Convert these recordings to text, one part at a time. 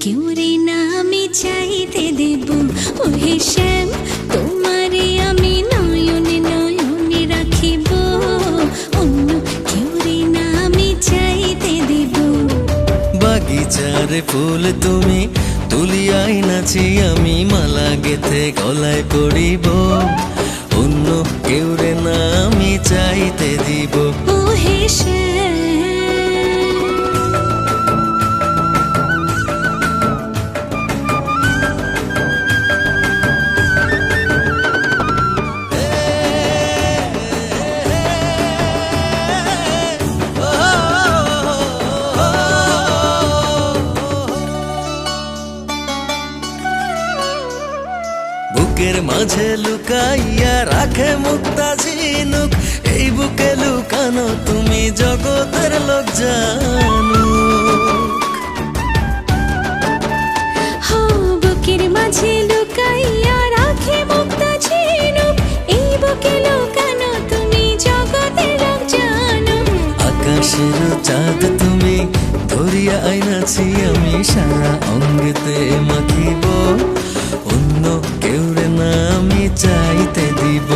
কেউ রে না আমি চাইতে দেব। ওহে শ্যাম তোমারে আমি নয়নে নয়নে রাখিব, অন্য কেউ রে না আমি চাইতে দেব। বাগিচারে ফুল তুমি তুলিয়াই নাচি আমি মালা গেথে গলায় পড়িব, অন্য কেউ রে না আমি চাইতে দিব। ওহে শ্যাম বুকের মাঝে লুকাইয়া রাখে মুক্তা ঝিনুক, এই বুকে লুকানো তুমি জগতের লোক জানো। বুকের মাঝে লুকাইয়া রাখে মুক্তা ঝিনুক, এই বুকে লুকানো তুমি জগতের লোক জানো। আকাশের চাঁদ তুমি ধরিয়া আইনাছি আমি সারা অঙ্গেতে মাখিব, অন্য কেউ রে না আমি চাইতে দিব।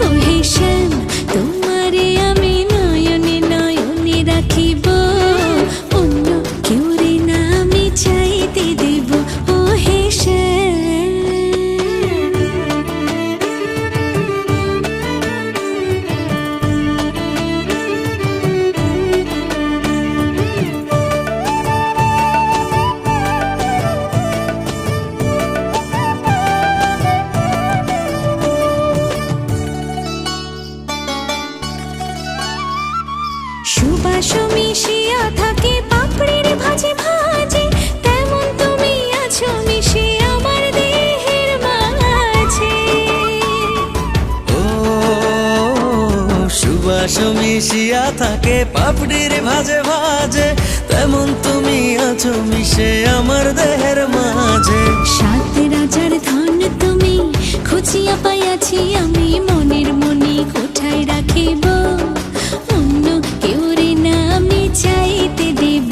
ওহে শ্যাম তোমারে আমি নয়নে নয়নে রাখিব, অন্য কেউ রে না আমি চাইতে দেব। ওহে শ্যাম সুবাস মিশিয়া থাকে পাপড়ির ভাজে ভাজে, তেমন তুমি আছো মিশে আমার দেহের মাঝে। ও সুবাস মিশিয়া থাকে পাপড়ির ভাজে ভাজে, তেমন তুমি আছো মিশে আমার দেহের মাঝে। সাত রাজার ধন তুমি খুঁজিয়া পাইয়াছি আমি মনের মনি কোঠায় রাখিব, অন্য কেউ রে না আমি চাইতে দেব।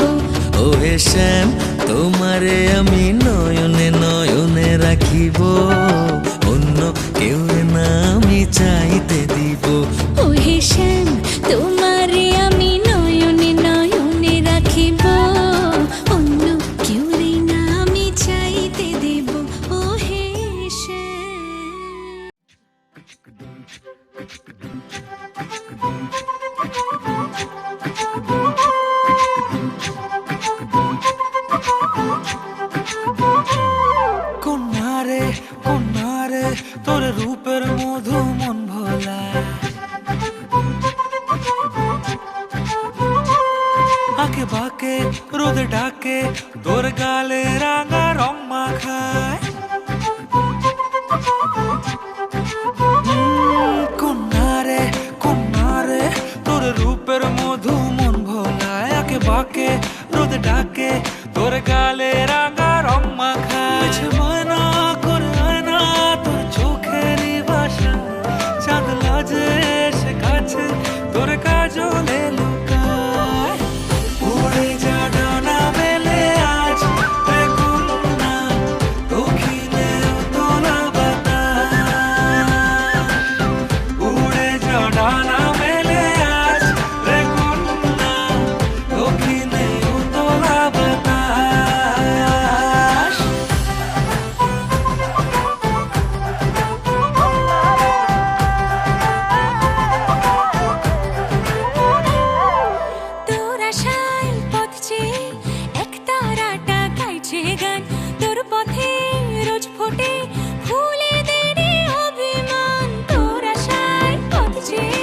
ওহে শ্যাম তোমারে আমি নয়নে নয়নে রাখিব, অন্য কেউ রে না আমি চাইতে দিব। ওহে শ্যাম তোমারে আমি নয়নে নয়নে রাখিব, অন্য কেউ রে না আমি চাইতে দেব। ওহে শ্যাম কন্যারে কন্যারে তোর রূপের মধু মন ভোলা, আঁকে বাঁকে রোদে ডাকে তোর গালে রাঙা রং মাখায়। কন্যারে কন্যারে তোর রূপের মধু মন ভোলায়, আঁকে বাঁকে রোদে ডাকে তোর গালে রাঙা রং মাখায়। ময়না করে আয়না তোর চোখেরই ভাষা, চাঁদ লাজে এসে কাছে তোর কাজলে লুকায়। উড়ে যা ডানা মেলে আজ রে কন্যা, দক্ষিণে উতলা বাতাস। উড়ে যা ডানা মেলে আজ রে কন্যা, দক্ষিণে উতলা বাতাস। তোর আশায় পথ চেয়ে একতারাটা গাইছে গান, তোর পথে রোজ ফোটে ফুলেদের অভিমান। তোর আশায় পথ চেয়ে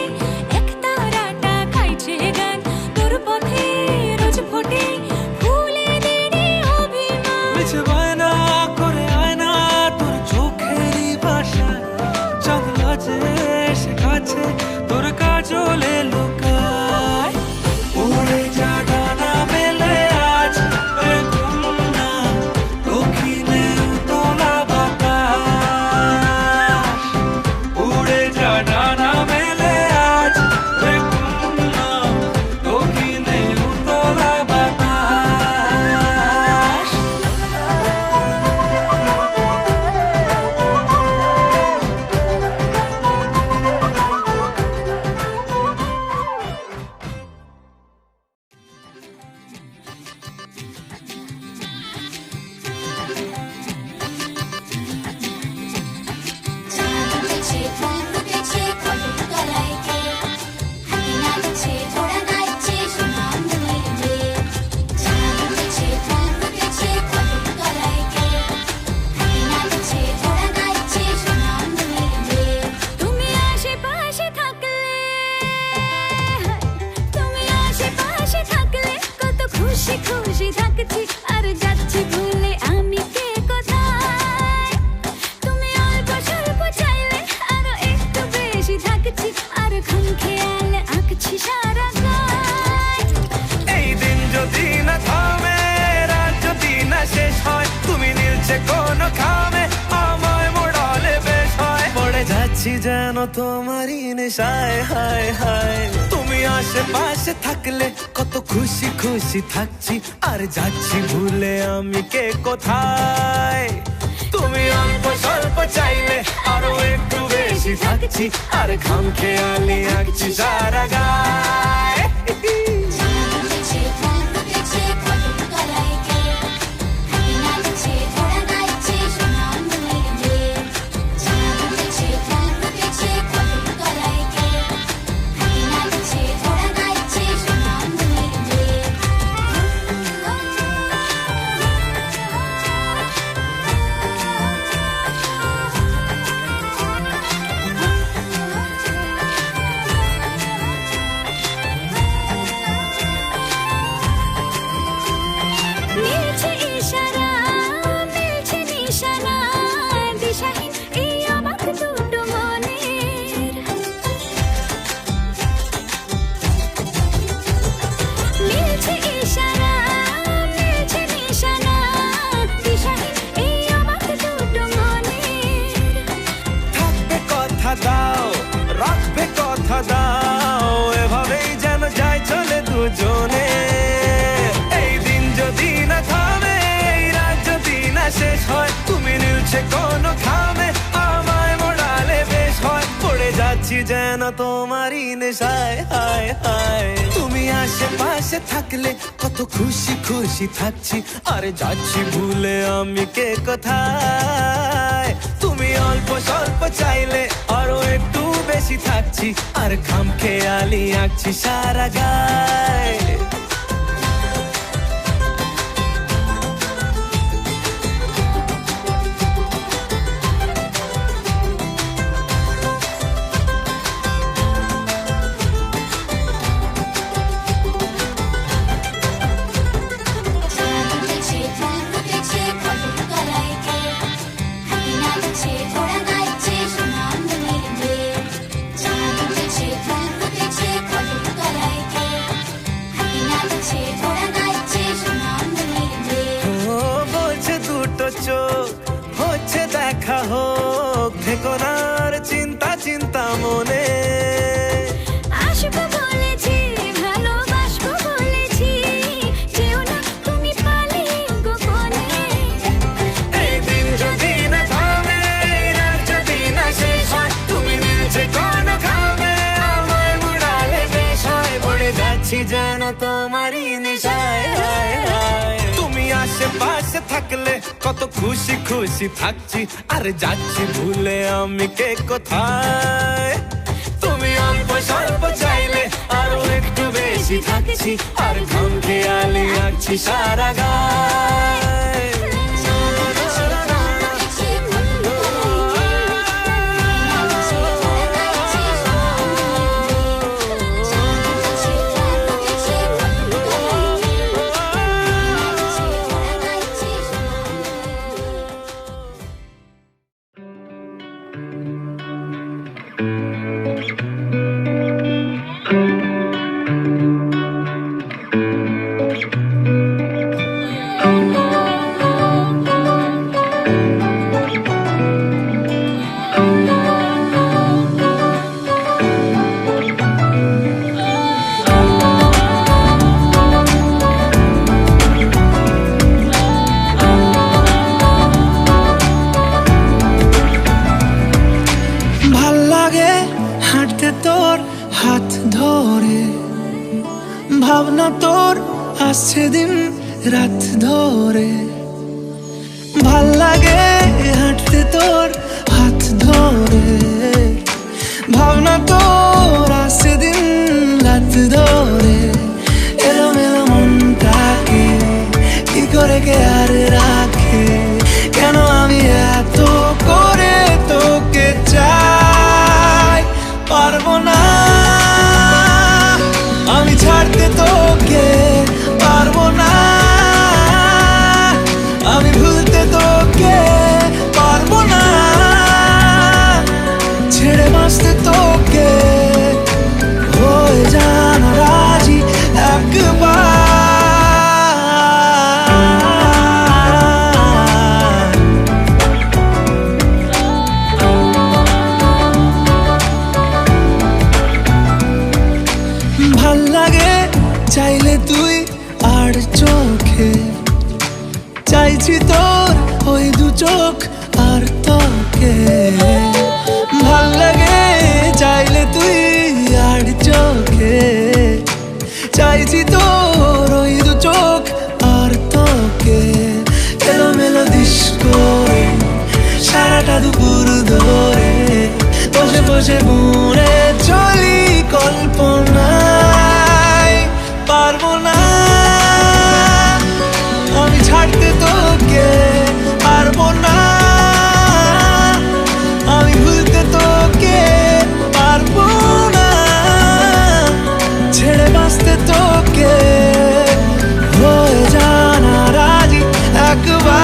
একতারাটা গাইছে গান, তোর পথে রোজ ফোটে ফুলেদের অভিমান। মিছে বায়না করে আয়না তোর চোখেরই ভাষা, চাঁদ লাজে এসে কাছে তোর কাজলে লুকায়। উড়ে যা ডানা মেলে আজ রে কন্যা, দক্ষিণে উতলা বাতাস। উড়ে যা ডানা মেলে আজ রে কন্যা, দক্ষিণে উতলা বাতাস। তোমারই নেশায়, হায় হায় তুমি আশেপাশে থাকলে কত খুশি খুশি থাকছি, আর যাচ্ছি ভুলে আমি কে কোথায়। তুমি অল্প স্বল্প চাইলে আরো একটু বেশি থাকছি, আর খাম খেয়ালি আঁকছি সারা গায়। মিলছে ইশারা, মিলছে নিশানা, দিশাহীন এই অবাক দুটো মনের। মিলছে ইশারা, মিলছে নিশানা, দিশাহীন এই অবাক দুটো মনের। থাকবে কথা দাও, রাখবে কথা দাও, এভাবেই যেন যায় চলে দুজনে। এই দিন যদি না থামে, এই রাত যদি না শেষ হয়, তুমি নিলছে কোনো খামে, আমায় মোড়ালে বেশ হয়। পড়ে যাচ্ছি যেন তোমারই নেশায়, হায় হায় তুমি আশেপাশে থাকলে কত খুশি খুশি থাকছি, আর যাচ্ছি ভুলে আমি কে কোথায়। তুমি অল্প স্বল্প চাইলে আরো একটু বেশি থাকছি, আর খাম খেয়ালি আঁকছি সারা গায়। ও বলছে দুটো চোখ হচ্ছে দেখা হোক, থেকো না আর চিন্তা চিন্তা মনে। আসবো বলেছি, ভালোবাসবো বলেছি, যেও না তুমি পালিয়ে গোপনে। এই দিন যদি না থামে, এই রাত যদি না শেষ হয়, তুমি মিলছে কোনো খামে, আমায় মুড়ালে বেশ হয়। পড়ে যাচ্ছি যেন তোমারই নেশায়, হায় হায় তুমি আশেপাশে থাকলে কত খুশি খুশি থাকছি, আর যাচ্ছি ভুলে আমি কে কোথায়। তুমি অল্প স্বল্প চাইলে আরো একটু বেশি থাকছি, আর খাম খেয়ালি আঁকছি সারা গায়। হাত ধরে ভাবনা তোর আসছে দিন রাত ধরে, ভাল লাগে হাঁটতে তোর হাত ধরে, ভাবনা তোর আসছে দিন রাত ধরে। এলোমেলো মনটাকে কি করে কে আর রাখে, কেন আমি এত করে তোকে চাই, পারবো না আমি ছাড়তে তোকে, পারবো না আমি ভুলতে তোকে, পারবো না। যে বুড়ে চলি কল্পনায়, পারবো না আমি ছাড়তে তোকে, পারবো না আমি ভুলতে তোকে, পারবো না ছেড়ে বাঁচতে তোকে, হয়ে জানা রাজি একবার।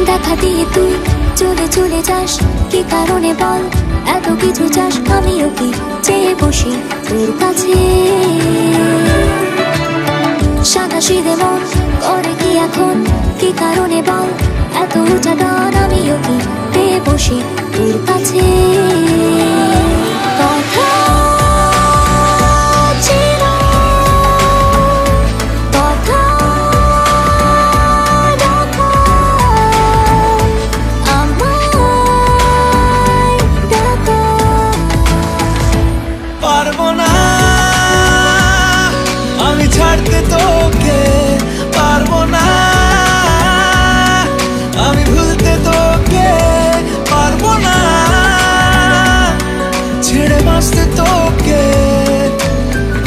দেখা দিয়ে তুই চলে চলে যাস, কি কারণে বল এত কিছু চাস? আমিও কি চেয়ে বসি তোর কাছে, সাদা সিধে মন করে কি এখন? কি কারণে বল এত উঁচা ডান? আমিও কি পেয়ে বসি তোর কাছে। কথা ছিল, কথা রাখা, আমায় ডাকা। পারবো না আমি ছাড়তে তোকে, পারবো না আমি ভুলতে তোকে, পারবো না ছেড়ে বাঁচতে তোকে,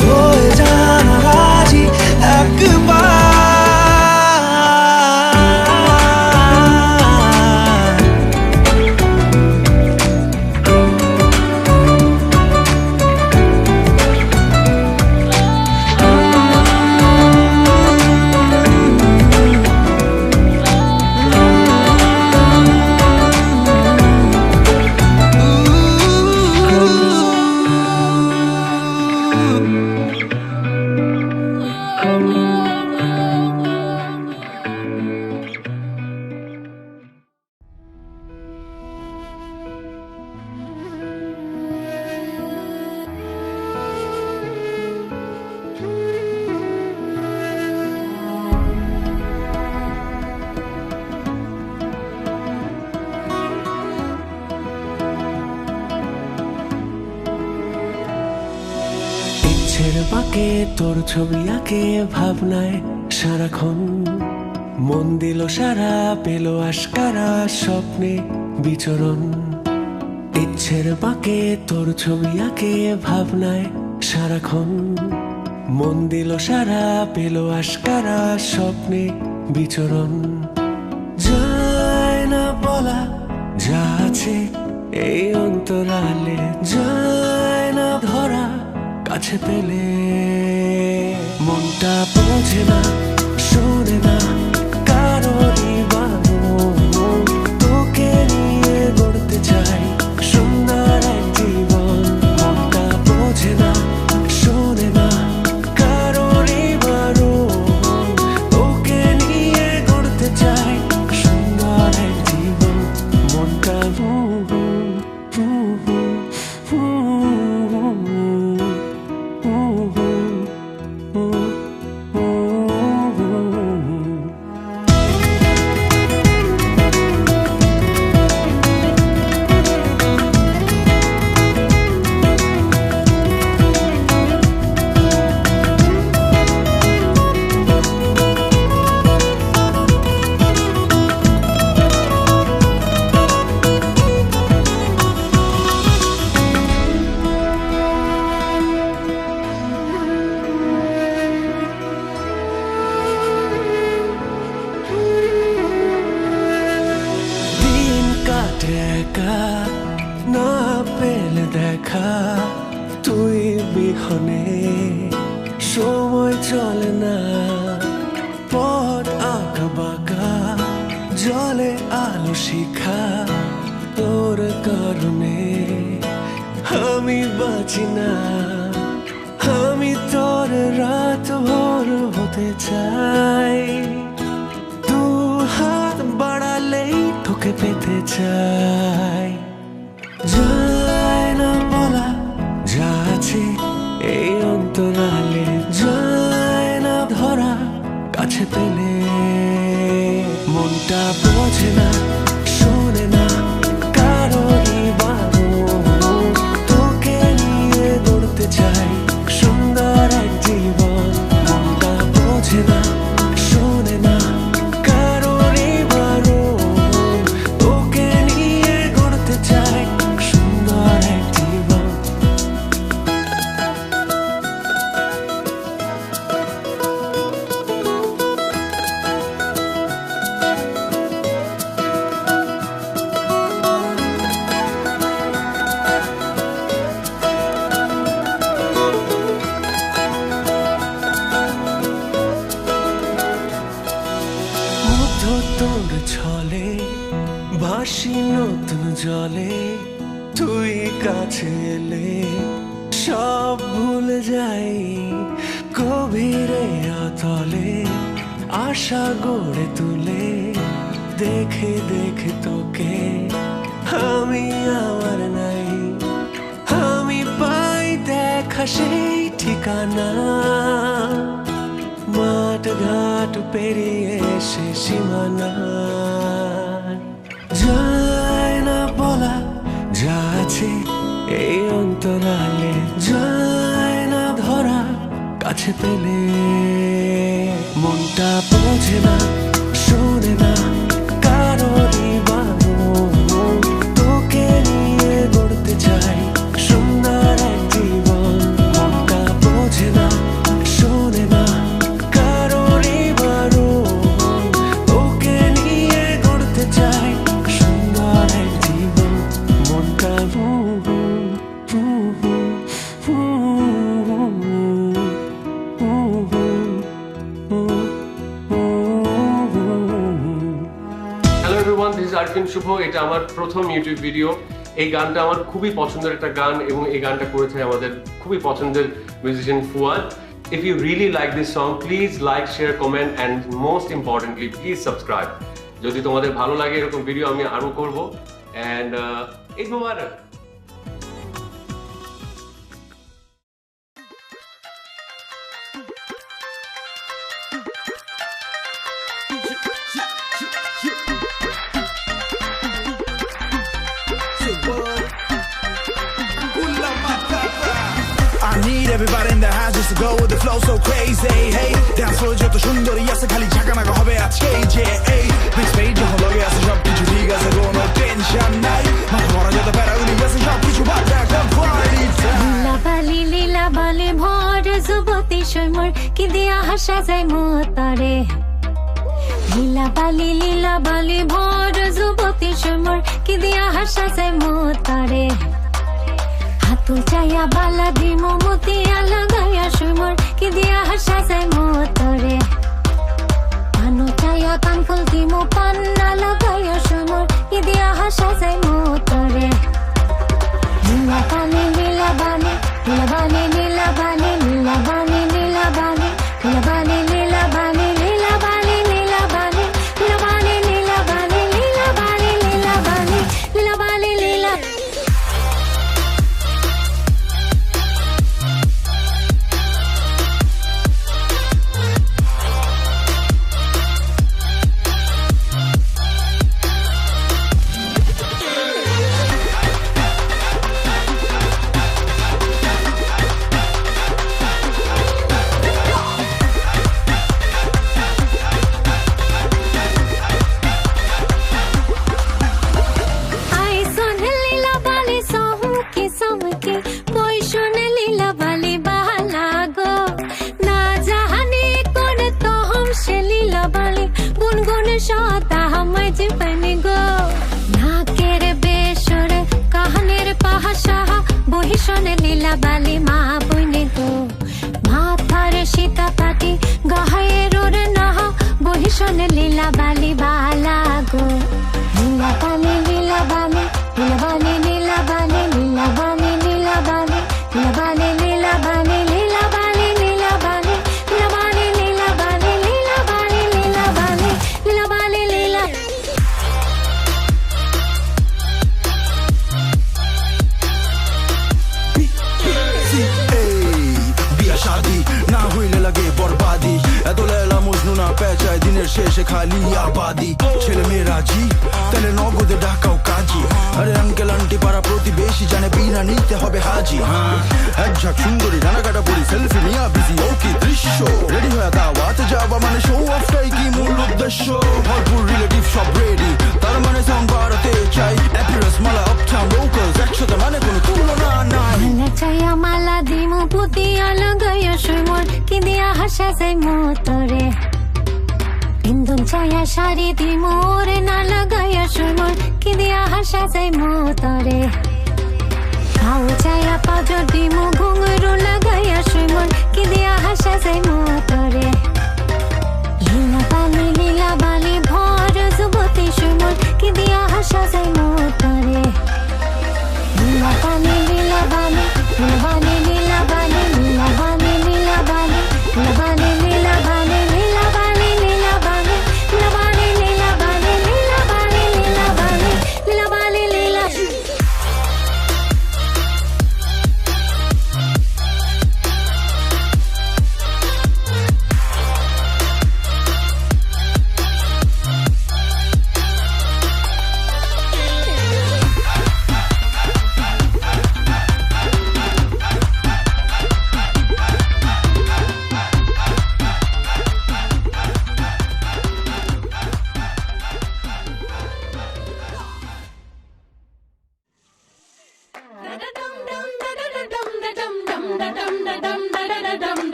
হয়ে জানা রাজি একবার। ইচ্ছের বাঁকে তোর ছবি আঁকে ভাবনায় সারাক্ষণ, মন দিল সারা পেল আশকারা স্বপ্নে বিচরণ। ইচ্ছের বাঁকে তোর ছবি আঁকে ভাবনায় সারাক্ষণ, মন দিল সারা পেল আশকারা স্বপ্নে বিচরণ। যায় না বলা যা আছে এই অন্তরালে, যায় না ধরা কাছে পেলে, মনটা বোঝে না শোনে না কারোরই বারণ, তোকে নিয়ে গড়তে চাই সুন্দর এক জীবন। মনটা বোঝে না শোনে না কারোরই বারণ, তোকে নিয়ে গড়তে চাই সুন্দর এক জীবন। মনটা একা না পেলে দেখা, তুই বিহনে সময় চলে না, পথ আঁকা বাঁকা জলে আলো শিখা, তোর কারণে আমি বাঁচি না, আমি তোর রাত ভোর হতে চাই। দু হাত বাড়ালেই ঠকে পেতে চাই। যায় না বলা যা আছে এই অন্তরালে, যায় না ধরা কাছে পেলে। মনটা বোঝে না, শোনে না কারোরই বারণ, তোকে নিয়ে গড়তে চাই সুন্দর এক জীবন। মনটা বোঝে না, শোনে না কারোরই বারণ, তোকে নিয়ে গড়তে চাই সুন্দর এক জীবন। মুগ্ধ তোর ছলে ভাসি নতুন জলে, তুই কাছে এলে সব ভুলে যাই। গভীরে অতলে আশা গড়ে তুলে, দেখে দেখে তোকে আমি আমার নাই। আমি পাই দেখা সেই ঠিকানা, মাঠ ঘাট পেরিয়ে সে সীমানা। যায় না বলা যা আছে এই অন্তরালে, যায় না ধরা কাছে পেলে। মনটা বোঝে না, শোনে না কারোরই বারণ, তোকে নিয়ে গড়তে চাই সুন্দর এক জীবন। মনটা বোঝে না, শোনে না কারোরই বারণ, তোকে নিয়ে গড়তে চাই সুন্দর এক জীবন। মনটা hello everyone, this is Arfin Shuvo. এটা আমার প্রথম ইউটিউব ভিডিও। এই গানটা আমার খুবই পছন্দের একটা গান এবং এই গানটা করেছে আমাদের খুবই পছন্দের musician Fuad. If you really like this song, please like, share, comment and most importantly, please subscribe. যদি তোমাদের ভালো লাগে এরকম ভিডিও আমি আরো করব। And Eid Mobarak. I need everybody in the house just to go with the flow so crazy. Hey, dance floor যত সুন্দরী আছে খালি ঝাঁকানাকা হবে আজকে যে এই বিগ স্টেজ যখন লগে আছে সব কিছু ঠিক আছে, কোনো টেনশন নাই। মাথা ভরা যত প্যারাগুলি আছে সব কিছু বাদ দে, এখন পার্টি টাইম। লীলা বালি ভর যুবতী সৈমর কি দিয়া হাসা যায় মতরে। লীলা বালি ভর যুবতী সৈমর কি দিয়া হাসা যায় মতরে। হাতু চাইয়া বালা দিমো মতিয়া লাগাইয়া সৈমর কি দিয়া হাসা যায় মতরে। পানো চাইয়া কানফুল দিমো পান্না লাগাইয়া সৈমর কি দিয়া হাসা যায় মতরে। লীলা বালি লীলা বালি লীলা বালি লীলা বালি লীলা বালি লীলা বালি লীলা বালি লীলা বালি লীলা বালি লীলা বালি লীলা বালি লীলা বালি লীলা বালি লীলা বালি লীলা বালি লীলা। লীলা বালি মা বইনে গো মাথার সীতা পাটি গায়ে রোরে নাহ বহিষণে লীলা বালি বালা গো। লীলা বালি লীলা বালি লীলা বালি লীলা বালি লীলা বালি লীলা বালি লীলা বালি লীলা বালি লীলা বালি লীলা বালি লীলা বালি লীলা বালি লীলা বালি লীলা বালি লীলা বালি লীলা। যায় দিনের শেষে খালি আবাদি ছেলে মেয়েরা জি তাহলে নগদে ডাকাও কাজী আরে আঙ্কেল আন্টি পাড়া প্রতিবেশী জানে বিনা নিতে হবে হাজি এক ঝাঁক সুন্দরী রানাকাটা পরি সেলফি নিয়া বিজি ও কি দৃশ্য রেডি হয়ে দাওয়াতে যাওয়া মানে শো অফটাই কি মূল উদ্দেশ্য ভরপুর রিলেটিভ সব রেডি তার মানে সং বাড়াতে চাই অ্যাপিয়ারেন্স মালা আপটাউন লোকালস একসাথে মানে কোনো তুলনা নাই চাইয়া মালা দিমু পুতিয়া লাগাইয়া সুমর কি দিয়া হাসা যাই মোতরে বিন্দুন চাইয়া শাড়ি দিমু রে না লাগাইয়া সুমর কি দিয়া হাসা যাই মোতরে খাও চাইয়া পাজর দিমু ঘুঙরু লাগাইয়া সুমর কি দিয়া হাসা যাই মোতরে লীলা বালি ভর যুবতী সুমর কি দিয়া হাসা যাই মোতরে লীলা বালি লীলা বালি লীলা বালি লীলা বালি লীলা বালি লীলা বালি লীলা বালি লীলা বালি লীলা বালি লীলা বালি লীলা বালি লীলা বালি লীলা বালি লীলা বালি লীলা বালি লীলা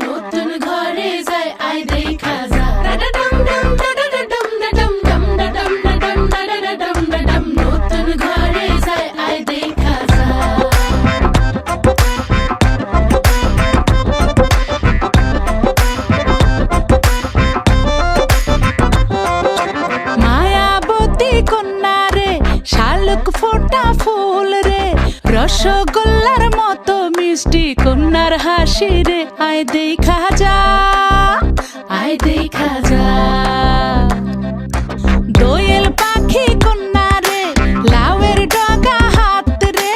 নতুন ঘরে যায় আই দেখা যা নতুন ঘরে যায় আই দেখা যা মায়াবতী কন্যা রে শালুক ফোটা ফুল রে রসগোল্লার মতো মিষ্টি কন্যার হাসি রে আয় দেখা যা আয় দেখা যা দোয়েল পাখি কন্যা রে লাউয়ের ডগা হাত রে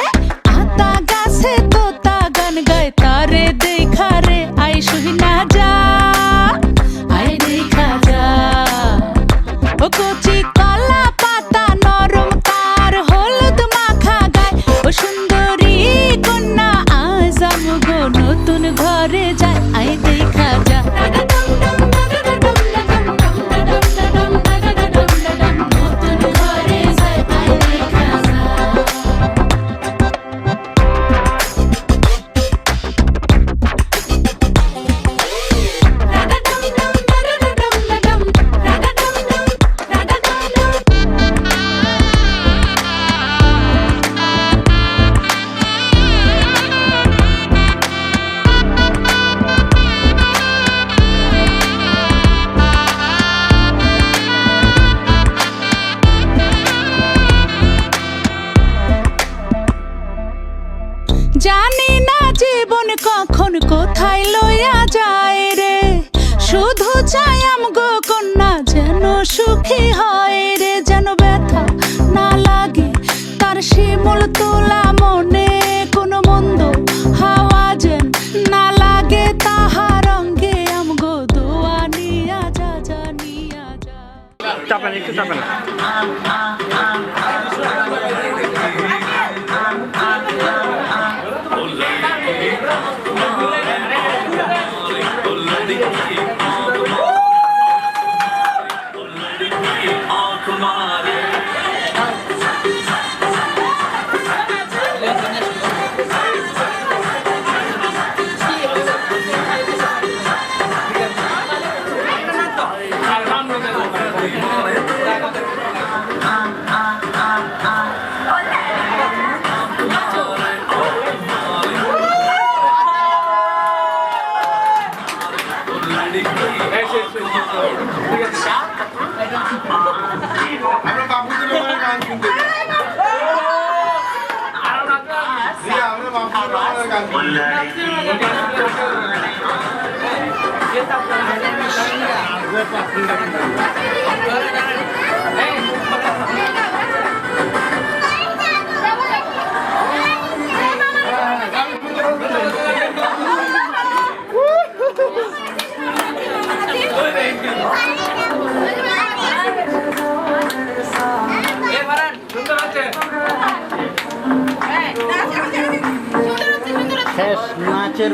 আতা গাছে তোতা গান গায় তারে দেখা রে আয় শুনা যা আয় দেখা যা ও কচি কলা পাতা নরম তার হলুদ মাখা গায় ও সুন্দরী কন্যা আজ আমগো নতুন ঘরে যায় আই দেখা যা নতুন ঘরে যায় আই দেখা যা জানি না জীবন কখন কোথায় লইয়া যায় রে শুধু চাই আমগো কন্যা যেন সুখী হয় রে যেন ব্যথা না লাগে তার শিমুল তোলা মনে কোনো মন্দ হাওয়া যেন না লাগে তাহার অঙ্গে আমগো দোয়া নিয়া যা যা নিয়া যা চাপেন একটু চাপেন আমরা বাবুদের গান শুনতে আমরা বাবুদের গান শুনতে শেষ নাচের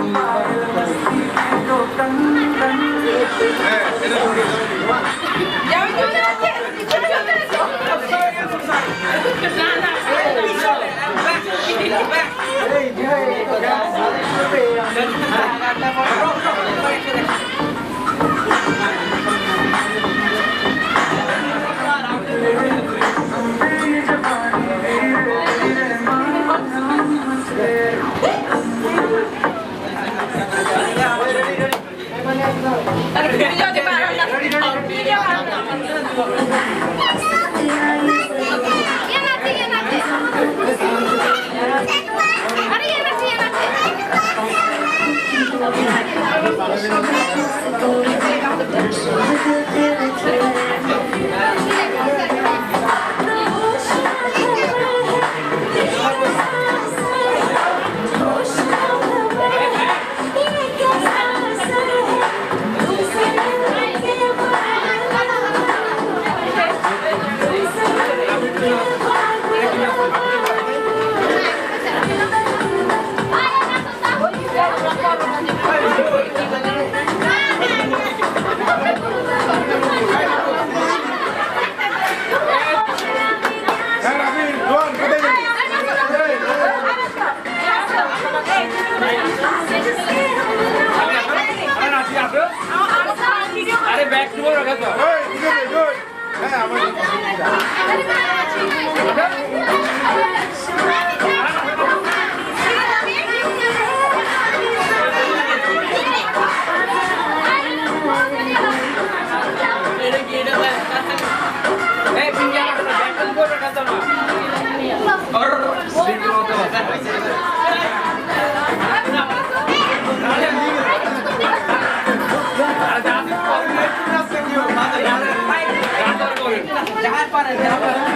আরে ব্যাক টু রাখা তো হ্যাঁ আমার জাহাজ পারে